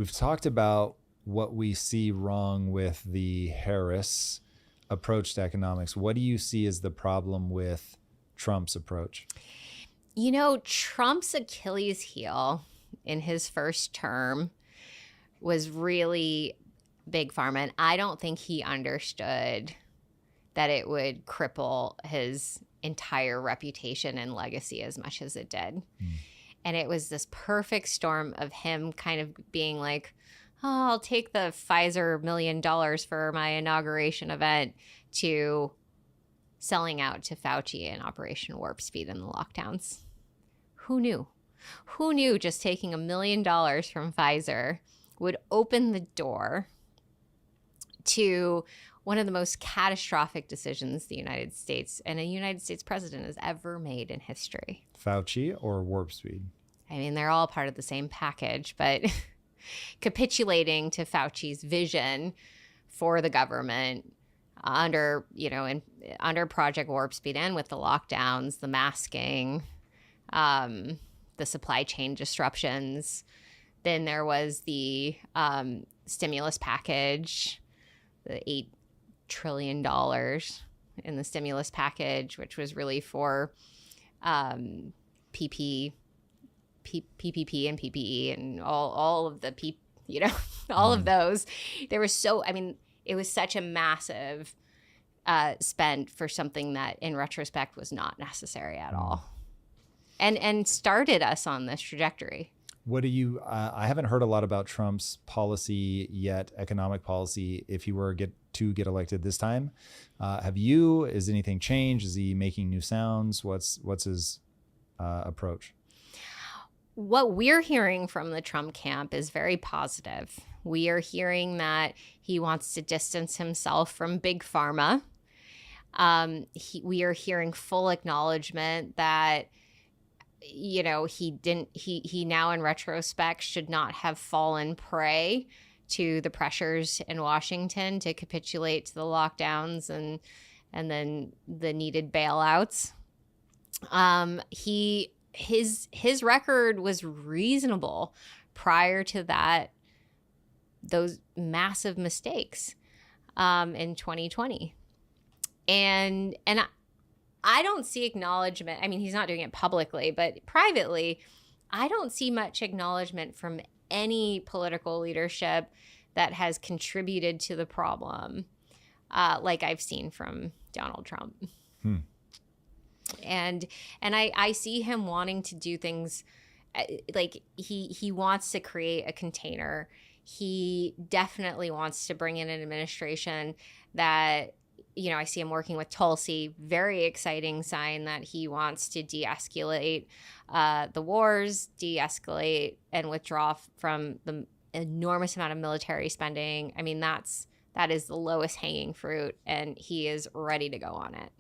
We've talked about what we see wrong with the Harris approach to economics. What do you see as the problem with Trump's approach? Trump's Achilles heel in his first term was really big pharma. And I don't think he understood that it would cripple his entire reputation and legacy as much as it did. And it was this perfect storm of him kind of being like, oh, I'll take the Pfizer $1 million for my inauguration event, to selling out to Fauci and Operation Warp Speed and the lockdowns. Who knew? Who knew just taking $1 million from Pfizer would open the door to one of the most catastrophic decisions the United States and a United States president has ever made in history? Fauci or Warp Speed? I mean, they're all part of the same package, but capitulating to Fauci's vision for the government under Project Warp Speed, and with the lockdowns, the masking, the supply chain disruptions. Then there was the stimulus package, the $8 trillion in the stimulus package, which was really for PPP and PPE and all of the all of those. It was such a massive spend for something that in retrospect was not necessary at all, and started us on this trajectory. What do you, I haven't heard a lot about Trump's policy yet, economic policy, if he were to get elected this time. Have you? Is anything changed? Is he making new sounds? What's his approach? What we're hearing from the Trump camp is very positive. We are hearing that he wants to distance himself from big pharma. We are hearing full acknowledgement that, he now in retrospect should not have fallen prey to the pressures in Washington to capitulate to the lockdowns and then the needed bailouts. His record was reasonable prior to that, those massive mistakes in 2020. And I don't see acknowledgement. I mean, he's not doing it publicly, but privately, I don't see much acknowledgement from any political leadership that has contributed to the problem, like I've seen from Donald Trump. And I see him wanting to do things like he wants to create a container. He definitely wants to bring in an administration that, I see him working with Tulsi. Very exciting sign that he wants to de-escalate the wars, de-escalate and withdraw from the enormous amount of military spending. I mean, that is the lowest hanging fruit, and he is ready to go on it.